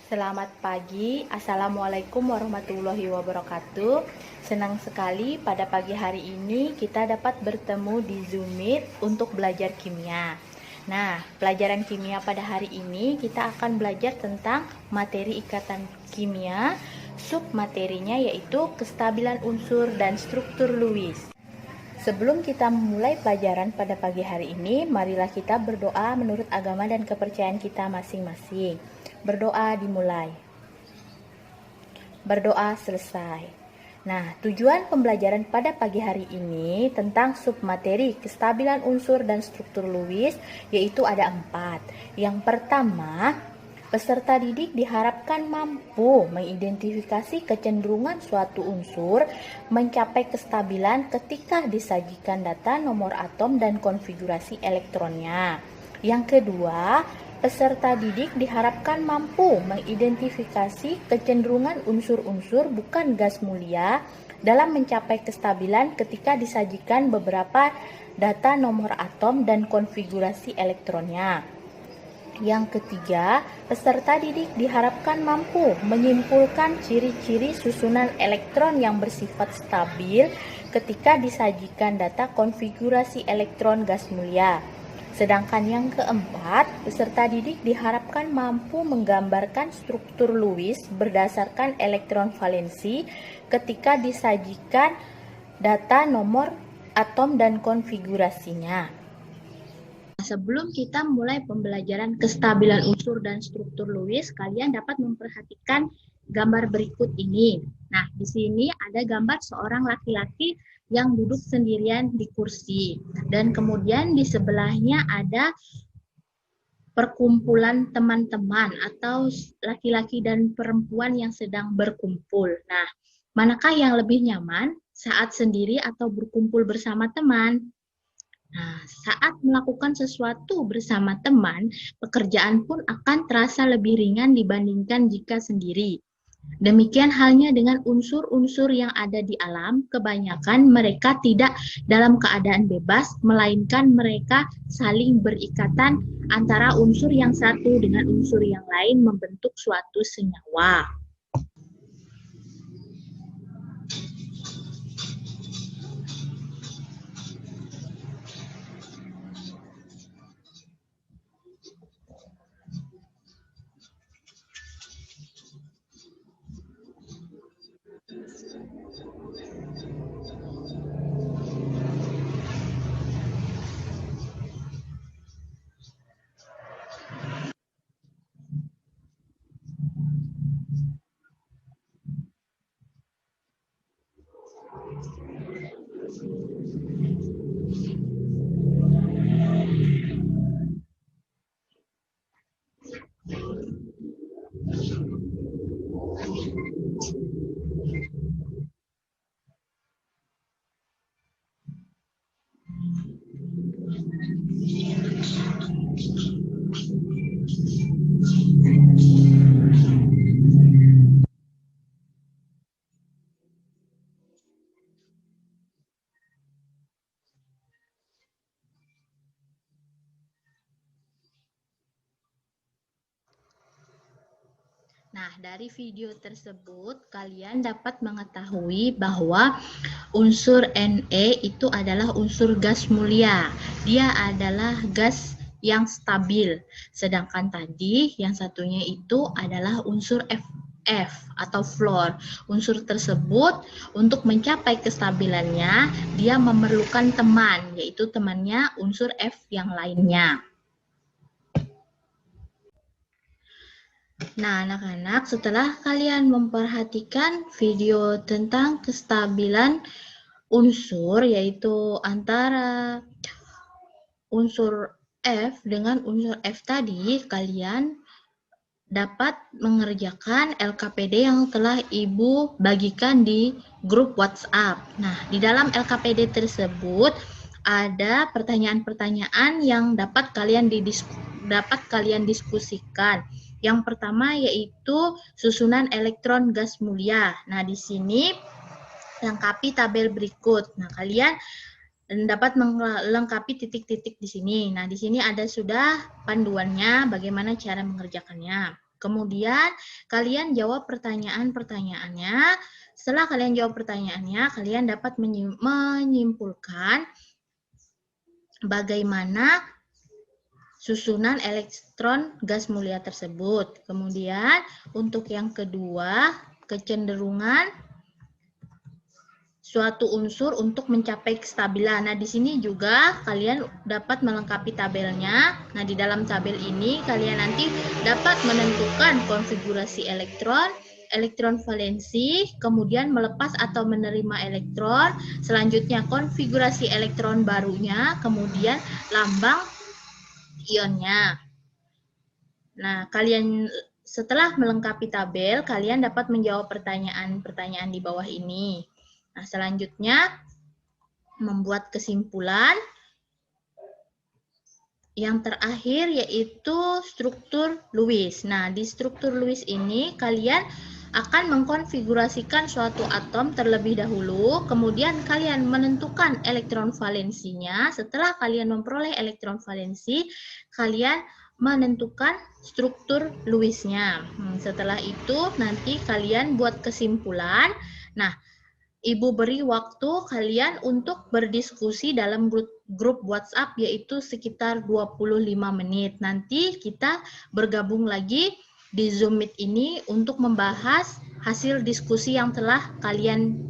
Selamat pagi, Assalamualaikum warahmatullahi wabarakatuh. Senang sekali pada pagi hari ini kita dapat bertemu di Zoom Meet untuk belajar kimia. Nah, pelajaran kimia pada hari ini kita akan belajar tentang materi ikatan kimia, submaterinya yaitu kestabilan unsur dan struktur Lewis. Sebelum kita memulai pelajaran pada pagi hari ini, marilah kita berdoa menurut agama dan kepercayaan kita masing-masing. Berdoa dimulai. Berdoa selesai. Nah, tujuan pembelajaran pada pagi hari ini tentang submateri kestabilan unsur dan struktur Lewis yaitu ada 4. Yang pertama, peserta didik diharapkan mampu mengidentifikasi kecenderungan suatu unsur mencapai kestabilan ketika disajikan data nomor atom dan konfigurasi elektronnya. Yang kedua, peserta didik diharapkan mampu mengidentifikasi kecenderungan unsur-unsur bukan gas mulia dalam mencapai kestabilan ketika disajikan beberapa data nomor atom dan konfigurasi elektronnya. Yang ketiga, peserta didik diharapkan mampu menyimpulkan ciri-ciri susunan elektron yang bersifat stabil ketika disajikan data konfigurasi elektron gas mulia. Sedangkan yang keempat, peserta didik diharapkan mampu menggambarkan struktur Lewis berdasarkan elektron valensi ketika disajikan data nomor atom dan konfigurasinya. Sebelum kita mulai pembelajaran kestabilan unsur dan struktur Lewis, kalian dapat memperhatikan gambar berikut ini. Nah, di sini ada gambar seorang laki-laki yang duduk sendirian di kursi. Dan kemudian di sebelahnya ada perkumpulan teman-teman atau laki-laki dan perempuan yang sedang berkumpul. Nah, manakah yang lebih nyaman saat sendiri atau berkumpul bersama teman? Nah, saat melakukan sesuatu bersama teman, pekerjaan pun akan terasa lebih ringan dibandingkan jika sendiri. Demikian halnya dengan unsur-unsur yang ada di alam, kebanyakan mereka tidak dalam keadaan bebas, melainkan mereka saling berikatan antara unsur yang satu dengan unsur yang lain membentuk suatu senyawa. Nah, dari video tersebut kalian dapat mengetahui bahwa unsur Ne itu adalah unsur gas mulia. Dia adalah gas yang stabil. Sedangkan tadi yang satunya itu adalah unsur F atau fluor. Unsur tersebut untuk mencapai kestabilannya dia memerlukan teman, yaitu temannya unsur F yang lainnya. Nah, anak-anak, setelah kalian memperhatikan video tentang kestabilan unsur, yaitu antara unsur F dengan unsur F tadi, kalian dapat mengerjakan LKPD yang telah Ibu bagikan di grup WhatsApp. Nah, di dalam LKPD tersebut ada pertanyaan-pertanyaan yang dapat kalian diskusikan. Yang pertama yaitu susunan elektron gas mulia. Nah, di sini lengkapi tabel berikut. Nah, kalian dapat melengkapi titik-titik di sini. Nah, di sini ada sudah panduannya bagaimana cara mengerjakannya. Kemudian kalian jawab pertanyaan-pertanyaannya. Setelah kalian jawab pertanyaannya, kalian dapat menyimpulkan bagaimana susunan elektron gas mulia tersebut. Kemudian untuk yang kedua, kecenderungan suatu unsur untuk mencapai kestabilan. Nah, di sini juga kalian dapat melengkapi tabelnya. Nah, di dalam tabel ini kalian nanti dapat menentukan konfigurasi elektron, elektron valensi, kemudian melepas atau menerima elektron, selanjutnya konfigurasi elektron barunya, kemudian lambang ionnya. Nah, kalian setelah melengkapi tabel, kalian dapat menjawab pertanyaan-pertanyaan di bawah ini. Nah, selanjutnya membuat kesimpulan. Yang terakhir yaitu struktur Lewis. Nah, di struktur Lewis ini kalian akan mengkonfigurasikan suatu atom terlebih dahulu, kemudian kalian menentukan elektron valensinya. Setelah kalian memperoleh elektron valensi, kalian menentukan struktur Lewis-nya. Setelah itu nanti kalian buat kesimpulan. Nah, Ibu beri waktu kalian untuk berdiskusi dalam grup WhatsApp yaitu sekitar 25 menit. Nanti kita bergabung lagi di Zoom Meet ini untuk membahas hasil diskusi yang telah kalian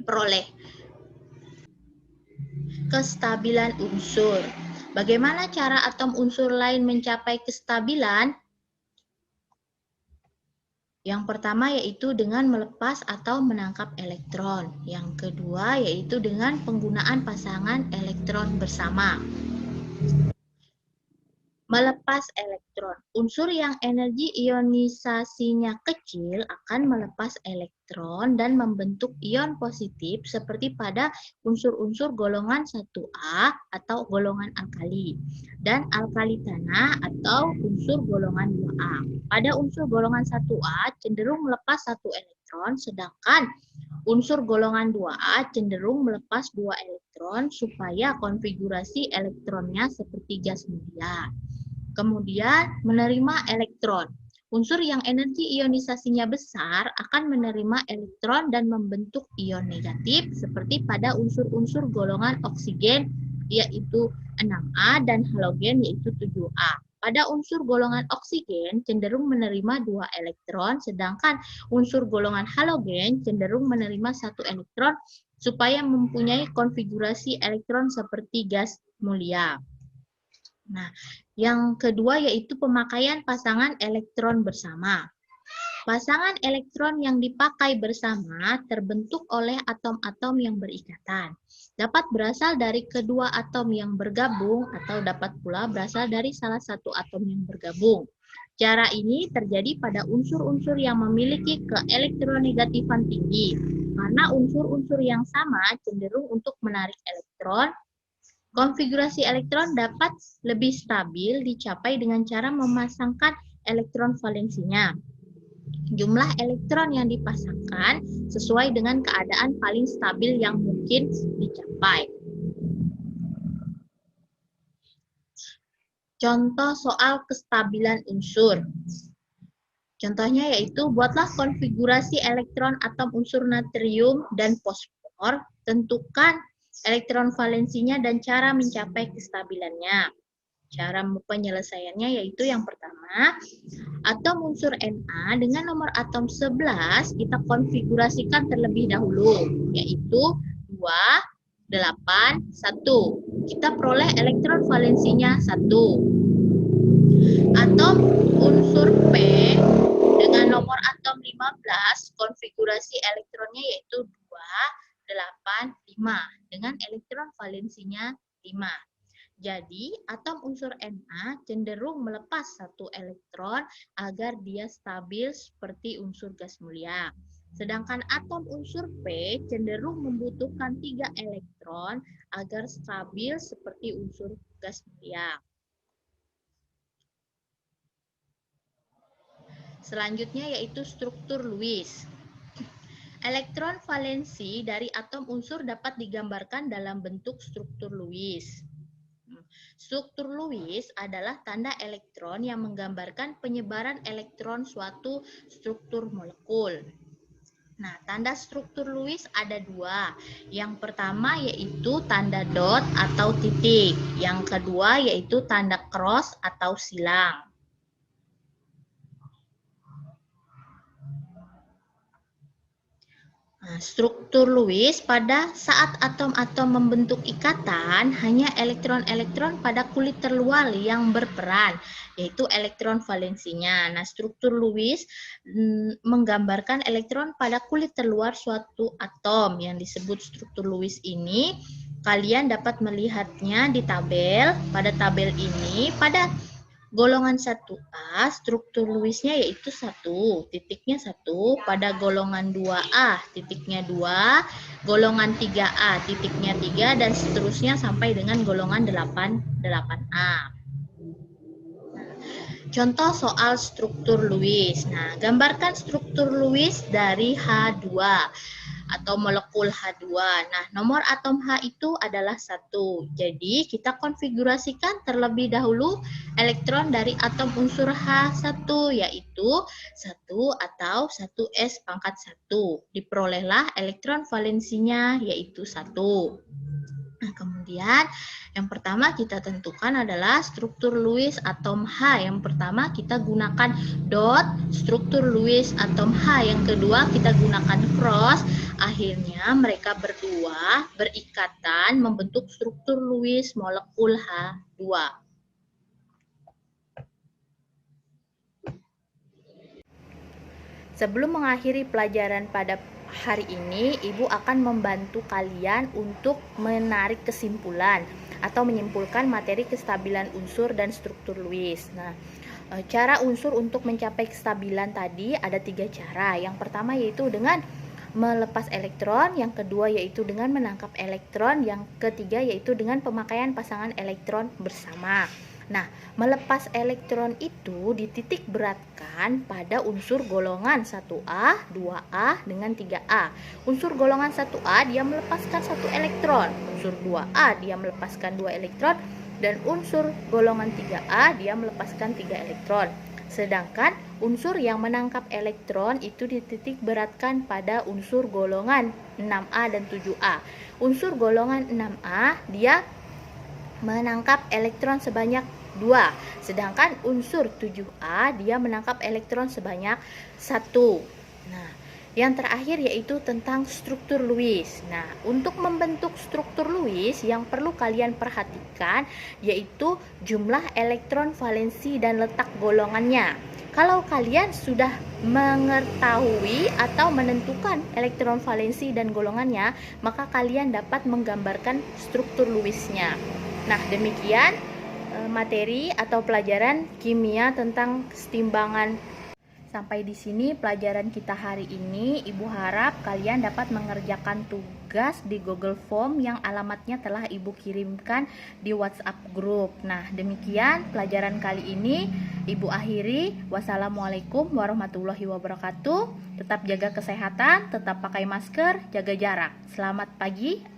peroleh. Kestabilan unsur. Bagaimana cara atom unsur lain mencapai kestabilan? Yang pertama yaitu dengan melepas atau menangkap elektron. Yang kedua yaitu dengan penggunaan pasangan elektron bersama. Melepas elektron. Unsur yang energi ionisasinya kecil akan melepas elektron dan membentuk ion positif seperti pada unsur-unsur golongan 1A atau golongan alkali dan alkali tanah atau unsur golongan 2A. Pada unsur golongan 1A cenderung melepas 1 elektron, sedangkan unsur golongan 2A cenderung melepas 2 elektron supaya konfigurasi elektronnya seperti gas mulia. Kemudian menerima elektron. Unsur yang energi ionisasinya besar akan menerima elektron dan membentuk ion negatif seperti pada unsur-unsur golongan oksigen yaitu 6A dan halogen yaitu 7A. Pada unsur golongan oksigen cenderung menerima 2 elektron, sedangkan unsur golongan halogen cenderung menerima 1 elektron supaya mempunyai konfigurasi elektron seperti gas mulia. Nah, yang kedua yaitu pemakaian pasangan elektron bersama. Pasangan elektron yang dipakai bersama terbentuk oleh atom-atom yang berikatan. Dapat berasal dari kedua atom yang bergabung atau dapat pula berasal dari salah satu atom yang bergabung. Cara ini terjadi pada unsur-unsur yang memiliki keelektronegatifan tinggi. Karena unsur-unsur yang sama cenderung untuk menarik elektron, konfigurasi elektron dapat lebih stabil dicapai dengan cara memasangkan elektron valensinya. Jumlah elektron yang dipasangkan sesuai dengan keadaan paling stabil yang mungkin dicapai. Contoh soal kestabilan unsur. Contohnya yaitu buatlah konfigurasi elektron atom unsur natrium dan fosfor, tentukan elektron valensinya dan cara mencapai kestabilannya. Cara penyelesaiannya yaitu yang pertama, atom unsur Na dengan nomor atom 11 kita konfigurasikan terlebih dahulu, yaitu 2, 8, 1. Kita peroleh elektron valensinya 1. Atom unsur P dengan nomor atom 15, konfigurasi elektronnya yaitu 2, 8, 5 dengan elektron valensinya 5. Jadi, atom unsur Na cenderung melepas 1 elektron agar dia stabil seperti unsur gas mulia. Sedangkan atom unsur P cenderung membutuhkan 3 elektron agar stabil seperti unsur gas mulia. Selanjutnya yaitu struktur Lewis. Elektron valensi dari atom unsur dapat digambarkan dalam bentuk struktur Lewis. Struktur Lewis adalah tanda elektron yang menggambarkan penyebaran elektron suatu struktur molekul. Nah, tanda struktur Lewis ada dua. Yang pertama yaitu tanda dot atau titik. Yang kedua yaitu tanda cross atau silang. Nah, struktur Lewis pada saat atom-atom membentuk ikatan, hanya elektron-elektron pada kulit terluar yang berperan, yaitu elektron valensinya. Nah, struktur Lewis menggambarkan elektron pada kulit terluar suatu atom yang disebut struktur Lewis ini. Kalian dapat melihatnya di tabel. Pada tabel ini, pada golongan 1A, struktur Lewisnya yaitu 1, titiknya 1. Pada golongan 2A, titiknya 2. Golongan 3A, titiknya 3, dan seterusnya sampai dengan golongan 8A. Contoh soal struktur Lewis. Nah, gambarkan struktur Lewis dari H2 atau molekul H2. Nah, nomor atom H itu adalah 1. Jadi, kita konfigurasikan terlebih dahulu elektron dari atom unsur H1, yaitu 1 atau 1s pangkat 1. Diperolehlah elektron valensinya, yaitu 1. Nah, kemudian yang pertama kita tentukan adalah struktur Lewis atom H. Yang pertama kita gunakan dot, struktur Lewis atom H. Yang kedua kita gunakan cross. Akhirnya mereka berdua berikatan membentuk struktur Lewis molekul H2. Sebelum mengakhiri pelajaran pada hari ini, Ibu akan membantu kalian untuk menarik kesimpulan atau menyimpulkan materi kestabilan unsur dan struktur Lewis. Nah, cara unsur untuk mencapai kestabilan tadi ada 3 cara. Yang pertama yaitu dengan melepas elektron, yang kedua yaitu dengan menangkap elektron, yang ketiga yaitu dengan pemakaian pasangan elektron bersama. Nah, melepas elektron itu dititik beratkan pada unsur golongan 1A, 2A, dengan 3A. Unsur golongan 1A dia melepaskan 1 elektron, unsur 2A dia melepaskan 2 elektron, dan unsur golongan 3A dia melepaskan 3 elektron. Sedangkan unsur yang menangkap elektron itu dititik beratkan pada unsur golongan 6A dan 7A. Unsur golongan 6A dia menangkap elektron sebanyak 2, sedangkan unsur 7A dia menangkap elektron sebanyak 1. Nah, yang terakhir yaitu tentang struktur Lewis. Nah, untuk membentuk struktur Lewis yang perlu kalian perhatikan yaitu jumlah elektron valensi dan letak golongannya. Kalau kalian sudah mengetahui atau menentukan elektron valensi dan golongannya, maka kalian dapat menggambarkan struktur Lewisnya. Nah, demikian materi atau pelajaran kimia tentang kesetimbangan. Sampai di sini pelajaran kita hari ini. Ibu harap kalian dapat mengerjakan tugas di Google Form yang alamatnya telah Ibu kirimkan di WhatsApp grup. Nah, demikian pelajaran kali ini. Ibu akhiri. Wassalamualaikum warahmatullahi wabarakatuh. Tetap jaga kesehatan, tetap pakai masker, jaga jarak. Selamat pagi